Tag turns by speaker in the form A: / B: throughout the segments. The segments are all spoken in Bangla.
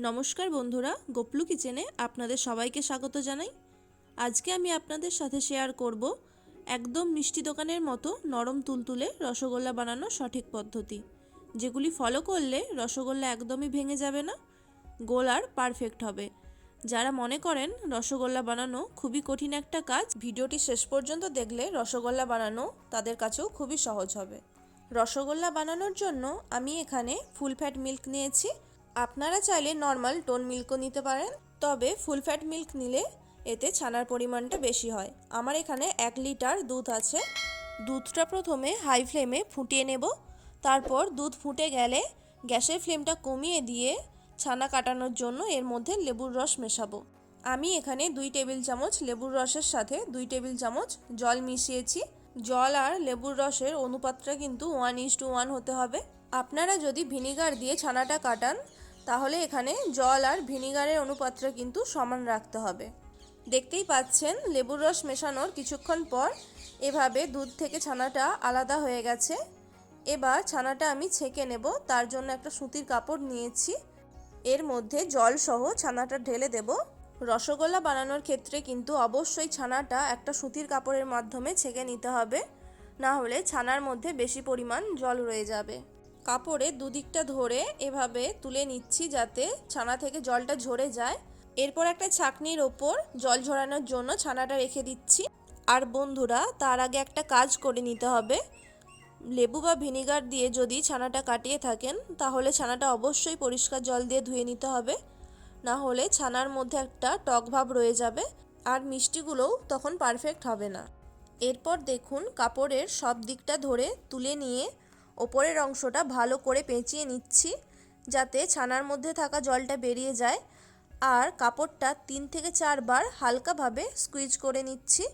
A: নমস্কার বন্ধুরা, গোপলু কিচেনে আপনাদের সবাইকে স্বাগত জানাই। আজকে আমি আপনাদের সাথে শেয়ার করব একদম মিষ্টি দোকানের মতো নরম তুলতুলে রসগোল্লা বানানোর সঠিক পদ্ধতি, যেগুলি ফলো করলে রসগোল্লা একদমই ভেঙে যাবে না, গোল আর পারফেক্ট হবে। যারা মনে করেন রসগোল্লা বানানো খুবই কঠিন একটা কাজ, ভিডিওটি শেষ পর্যন্ত দেখলে রসগোল্লা বানানো তাদের কাছেও খুবই সহজ হবে। রসগোল্লা বানানোর জন্য আমি এখানে ফুল ফ্যাট মিল্ক নিয়েছি। আপনারা চাইলে নর্মাল টোন মিল্কও নিতে পারেন, তবে ফুল ফ্যাট মিল্ক নিলে এতে ছানার পরিমাণটা বেশি হয়। আমার এখানে 1 লিটার দুধ আছে। দুধটা প্রথমে হাই ফ্লেমে ফুটিয়ে নেব, তারপর দুধ ফুটে গেলে গ্যাসের ফ্লেমটা কমিয়ে দিয়ে ছানা কাটানোর জন্য এর মধ্যে লেবুর রস মেশাবো। আমি এখানে 2 টেবিল চামচ লেবুর রসের সাথে 2 টেবিল চামচ জল মিশিয়েছি। জল আর লেবুর রসের অনুপাতটা কিন্তু 1:1 হতে হবে। আপনারা যদি ভিনিগার দিয়ে ছানাটা কাটান তাহলে এখানে জল আর ভিনিগারের অনুপাতটা কিন্তু সমান রাখতে হবে। দেখতেই পাচ্ছেন লেবুর রস মেশানোর কিছুক্ষণ পর এভাবে দুধ থেকে ছানাটা আলাদা হয়ে গেছে। এবার ছানাটা আমি ছেঁকে নেব, তার জন্য একটা সুতির কাপড় নিয়েছি। এর মধ্যে জল সহ ছানাটা ঢেলে দেব। রসগোল্লা বানানোর ক্ষেত্রে কিন্তু অবশ্যই ছানাটা একটা সুতির কাপড়ের মাধ্যমে ছেঁকে নিতে হবে, না হলে ছানার মধ্যে বেশি পরিমাণ জল রয়ে যাবে। কাপড়ে দুদিকটা ধরে এভাবে তুলে নিচ্ছি যাতে ছানা থেকে জলটা ঝরে যায়। এরপর একটা ছাঁকনির ওপর জল ঝরানোর জন্য ছানাটা রেখে দিচ্ছি। আর বন্ধুরা, তার আগে একটা কাজ করে নিতে হবে। লেবু বা ভিনিগার দিয়ে যদি ছানাটা কাটিয়ে থাকেন তাহলে ছানাটা অবশ্যই পরিষ্কার জল দিয়ে ধুয়ে নিতে হবে, না হলে ছানার মধ্যে একটা টক ভাব রয়ে যাবে আর মিষ্টিগুলোও তখন পারফেক্ট হবে না। এরপর দেখুন কাপড়ের সব দিকটা ধরে তুলে নিয়ে ওপরের অংশটা ভালো করে পেঁচিয়ে নিচ্ছি যাতে ছানার মধ্যে থাকা জলটা বেরিয়ে যায়। আর কাপড়টা 3 থেকে 4 বার হালকাভাবে স্কুইজ করে নিচ্ছি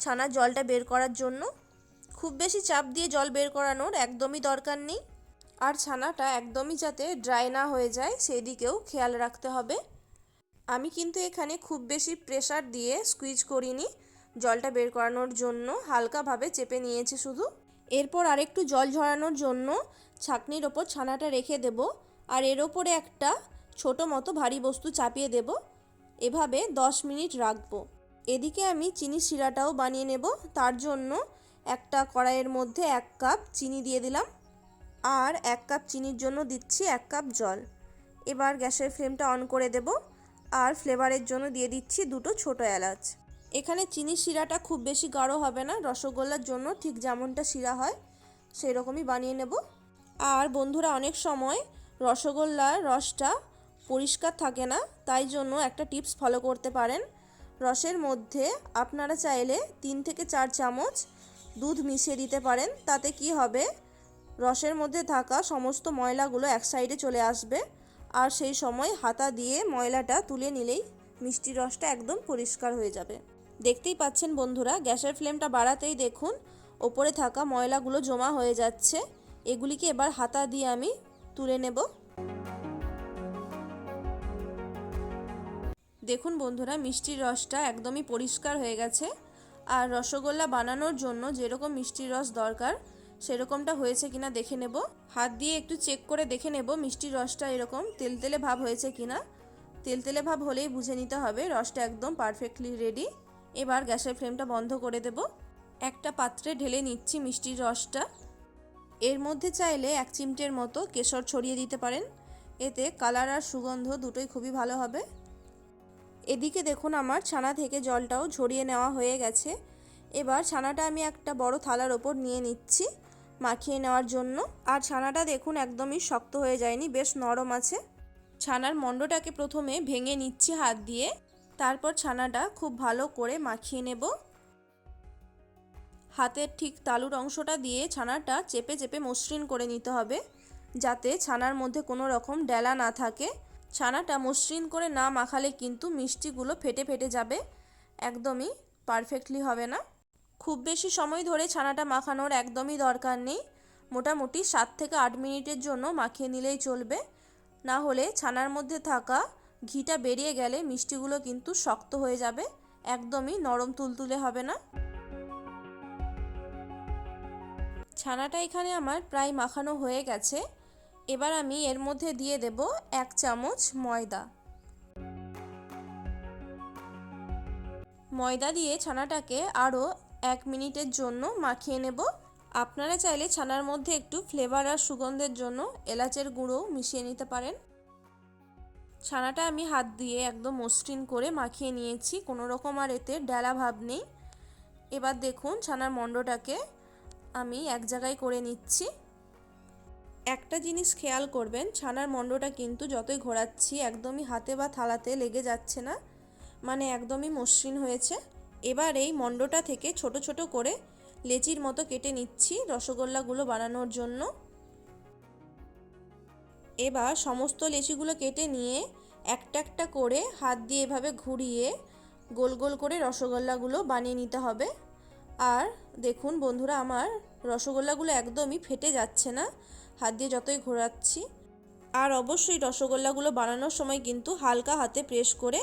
A: ছানার জলটা বের করার জন্য। খুব বেশি চাপ দিয়ে জল বের করানোর একদমই দরকার নেই। আর ছানাটা একদমই যাতে ড্রাই না হয়ে যায় সেই দিকেও খেয়াল রাখতে হবে। আমি কিন্তু এখানে খুব বেশি প্রেসার দিয়ে স্কুইজ করিনি, জলটা বের করানোর জন্য হালকাভাবে চেপে নিয়েছি শুধু। এরপর আরেকটু জল ঝরানোর জন্য ছাঁকনির ওপর ছানাটা রেখে দেব আর এর ওপরে একটা ছোট মতো ভারী বস্তু চাপিয়ে দেব। এভাবে 10 মিনিট রাখবো। এদিকে আমি চিনি শিরাটাও বানিয়ে নেব। তার জন্য একটা কড়াইয়ের মধ্যে 1 কাপ চিনি দিয়ে দিলাম আর 1 কাপ চিনির জন্য দিচ্ছি 1 কাপ জল। এবার গ্যাসের ফ্লেমটা অন করে দেব আর ফ্লেভারের জন্য দিয়ে দিচ্ছি 2টো ছোটো এলাচ। এখানে চিনির শিরাটা খুব বেশি গাঢ় হবে না, রসগোল্লার জন্য ঠিক যেমনটা শিরা হয় সেই রকমই বানিয়ে নেব। আর বন্ধুরা, অনেক সময় রসগোল্লার রসটা পরিষ্কার থাকে না, তাই জন্য একটা টিপস ফলো করতে পারেন। রসের মধ্যে আপনারা চাইলে 3 থেকে 4 চামচ দুধ মিশিয়ে দিতে পারেন। তাতে কি হবে, রসের মধ্যে থাকা সমস্ত ময়লাগুলো এক সাইডে চলে আসবে আর সেই সময় হাতা দিয়ে ময়লাটা তুলে নিলেই মিষ্টি রসটা একদম পরিষ্কার হয়ে যাবে। দেখতেই পাচ্ছেন বন্ধুরা, গ্যাসের ফ্লেমটা বাড়াতেই দেখুন ওপরে থাকা ময়লাগুলো জমা হয়ে যাচ্ছে। এগুলিকে এবার হাতা দিয়ে আমি তুলে নেব। দেখুন বন্ধুরা, মিষ্টির রসটা একদমই পরিষ্কার হয়ে গেছে। আর রসগোল্লা বানানোর জন্য যেরকম মিষ্টির রস দরকার সেরকমটা হয়েছে কিনা দেখে নেব। হাত দিয়ে একটু চেক করে দেখে নেব মিষ্টির রসটা এরকম তেলতেলে ভাব হয়েছে কিনা। তেলতেলে ভাব হলেই বুঝে নিতে হবে রসটা একদম পারফেক্টলি রেডি। এবার গ্যাসের ফ্লেমটা বন্ধ করে দেব। একটা পাত্রে ঢেলে নিচ্ছি মিষ্টির রসটা। এর মধ্যে চাইলে 1 চিমটের মতো কেশর ছড়িয়ে দিতে পারেন, এতে কালার আর সুগন্ধ দুটোই খুবই ভালো হবে। এদিকে দেখুন আমার ছানা থেকে জলটাও ঝরিয়ে নেওয়া হয়ে গেছে। এবার ছানাটা আমি একটা বড় থালার ওপর নিয়ে নিচ্ছি মাখিয়ে নেওয়ার জন্য। আর ছানাটা দেখুন একদমই শক্ত হয়ে যায়নি, বেশ নরম আছে। ছানার মণ্ডটাকে প্রথমে ভেঙে নিচ্ছি হাত দিয়ে, তারপর ছানাটা খুব ভালো করে মাখিয়ে নেব। হাতের ঠিক তালুর অংশটা দিয়ে ছানাটা চেপে চেপে মসৃণ করে নিতে হবে যাতে ছানার মধ্যে কোনো রকম ডেলা না থাকে। ছানাটা মসৃণ করে না মাখালে কিন্তু মিষ্টিগুলো ফেটে ফেটে যাবে, একদমই পারফেক্টলি হবে না। খুব বেশি সময় ধরে ছানাটা মাখানোর একদমই দরকার নেই, মোটামুটি 7 থেকে 8 মিনিটের জন্য মাখিয়ে নিলেই চলবে। না হলে ছানার মধ্যে থাকা ঘিটা বেরিয়ে গেলে মিষ্টিগুলো কিন্তু শক্ত হয়ে যাবে, একদমই নরম তুলতুলে হবে না। ছানাটা এখানে আমার প্রায় মাখানো হয়ে গেছে। এবার আমি এর মধ্যে দিয়ে দেব 1 চামচ ময়দা। ময়দা দিয়ে ছানাটাকে আরও 1 মিনিটের জন্য মাখিয়ে নেব। আপনারা চাইলে ছানার মধ্যে একটু ফ্লেভার আর সুগন্ধের জন্য এলাচের গুঁড়ো মিশিয়ে নিতে পারেন। ছানাটা আমি হাত দিয়ে একদম মসৃণ করে মাখিয়ে নিয়েছি, কোনো রকম আর এতে ডেলা ভাব নেই। এবার দেখুন ছানার মণ্ডটাকে আমি এক জায়গায় করে নিচ্ছি। একটা জিনিস খেয়াল করবেন, ছানার মণ্ডটা কিন্তু যতই ঘোরাচ্ছি একদমই হাতে বা থালাতে লেগে যাচ্ছে না, মানে একদমই মসৃণ হয়েছে। এবার এই মণ্ডটা থেকে ছোট ছোট করে লেচির মতো কেটে নিচ্ছি রসগোল্লাগুলো বানানোর জন্য। এবার সমস্ত লেচিগুলো কেটে নিয়ে একটা একটা করে হাত দিয়ে এভাবে ঘুরিয়ে গোল গোল করে রসগোল্লাগুলো বানিয়ে নিতে হবে। আর দেখুন বন্ধুরা, আমার রসগোল্লাগুলো একদমই ফেটে যাচ্ছে না হাত দিয়ে যতই ঘোরাচ্ছি। আর অবশ্যই রসগোল্লাগুলো বানানোর সময় কিন্তু হালকা হাতে প্রেস করে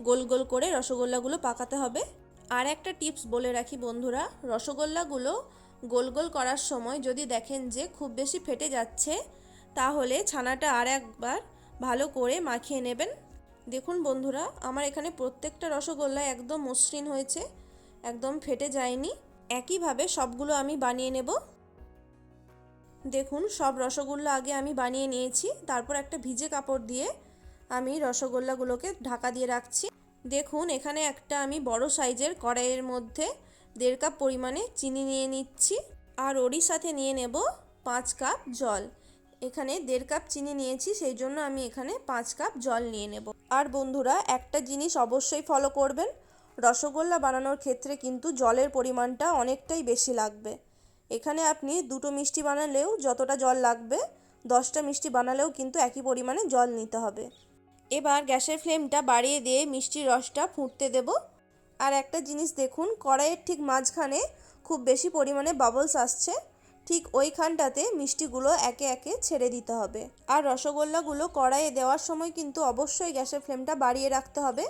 A: গোল গোল করে রসগোল্লাগুলো পাকাতে হবে। আর একটা টিপস বলে রাখি বন্ধুরা, রসগোল্লাগুলো গোল গোল করার সময় যদি দেখেন যে খুব বেশি ফেটে যাচ্ছে, তাহলে ছানাটা আর একবার ভালো করে মাখিয়ে নেবেন। দেখুন বন্ধুরা, আমার এখানে প্রত্যেকটা রসগোল্লা একদম মসৃণ হয়েছে, একদম ফেটে যায়নি। একইভাবে সবগুলো আমি বানিয়ে নেব। দেখুন সব রসগোল্লা আগে আমি বানিয়ে নিয়েছি, তারপর একটা ভিজে কাপড় দিয়ে আমি রসগোল্লাগুলোকে ঢাকা দিয়ে রাখছি। দেখুন এখানে একটা আমি বড় সাইজের কড়াইয়ের মধ্যে 1.5 কাপ পরিমাণে চিনি নিয়ে নিচ্ছি, আর ওরই সাথে নিয়ে নেব 5 কাপ জল। এখানে 1.5 কাপ চিনি নিয়েছি, সেই জন্য আমি এখানে 5 কাপ জল নিয়ে নেব। আর বন্ধুরা একটা জিনিস অবশ্যই ফলো করবেন, রসগোল্লা বানানোর ক্ষেত্রে কিন্তু জলের পরিমাণটা অনেকটাই বেশি লাগবে। এখানে আপনি 2টো মিষ্টি বানালেও যতটা জল লাগবে, 10টা মিষ্টি বানালেও কিন্তু একই পরিমাণে জল নিতে হবে। এবার গ্যাসের ফ্লেমটা বাড়িয়ে দিয়ে মিষ্টির রসটা ফুটতে দেব। আর একটা জিনিস দেখুন, কড়াইয়ের ঠিক মাঝখানে খুব বেশি পরিমাণে বাবলস আসছে, ঠিক ওইখানটাতে মিষ্টিগুলো একে একে ছেড়ে দিতে হবে। আর রসগোল্লাগুলো কড়াইয়ে দেওয়ার সময় কিন্তু অবশ্যই গ্যাসের ফ্লেমটা বাড়িয়ে রাখতে হবে।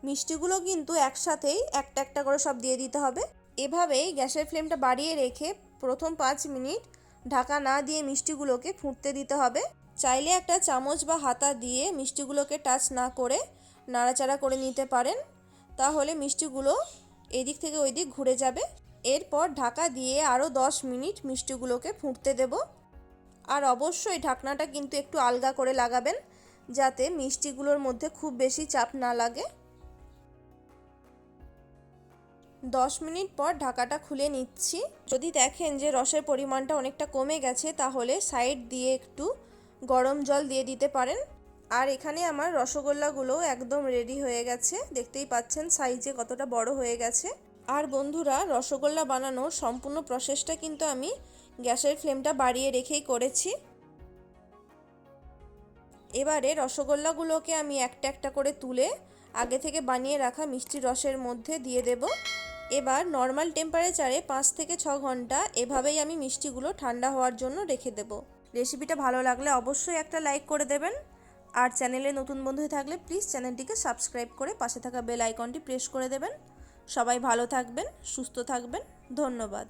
A: মিষ্টিগুলো কিন্তু একসাথেই একটা একটা করে সব দিয়ে দিতে হবে। এভাবেই গ্যাসের ফ্লেমটা বাড়িয়ে রেখে প্রথম 5 মিনিট ঢাকা না দিয়ে মিষ্টিগুলোকে ফুটতে দিতে হবে। চাইলে একটা চামচ বা হাতা দিয়ে মিষ্টিগুলোকে টাচ না করে নাড়াচাড়া করে নিতে পারেন, তাহলে মিষ্টিগুলো এদিক থেকে ওই দিক ঘুরে যাবে। এরপর ঢাকা দিয়ে আরও 10 মিনিট মিষ্টিগুলোকে ফুটতে দেব। আর অবশ্যই ঢাকনাটা কিন্তু একটু আলগা করে লাগাবেন, যাতে মিষ্টিগুলোর মধ্যে খুব বেশি চাপ না লাগে। 10 মিনিট পর ঢাকাটা খুলে নিচ্ছি। যদি দেখেন যে রসের পরিমাণটা অনেকটা কমে গেছে, তাহলে সাইড দিয়ে একটু গরম জল দিয়ে দিতে পারেন। আর এখানে আমার রসগোল্লাগুলো একদম রেডি হয়ে গেছে, দেখতেই পাচ্ছেন সাইজে কতটা বড় হয়ে গেছে। আর বন্ধুরা, রসগোল্লা বানানোর সম্পূর্ণ প্রসেসটা কিন্তু আমি গ্যাসের ফ্লেমটা বাড়িয়ে রেখেই করেছি। এবারে রসগোল্লাগুলোকে আমি একটা একটা করে তুলে আগে থেকে বানিয়ে রাখা মিষ্টি রসের মধ্যে দিয়ে দেব। এবার নর্মাল টেম্পারেচারে 5 থেকে 6 ঘন্টা এভাবেই আমি মিষ্টিগুলো ঠান্ডা হওয়ার জন্য রেখে দেব। রেসিপিটা ভালো লাগলে অবশ্যই একটা লাইক করে দেবেন। আর চ্যানেলে নতুন বন্ধু থাকলে প্লিজ চ্যানেলটিকে সাবস্ক্রাইব করে পাশে থাকা বেল আইকনটি প্রেস করে দেবেন। সবাই ভালো থাকবেন, সুস্থ থাকবেন। ধন্যবাদ।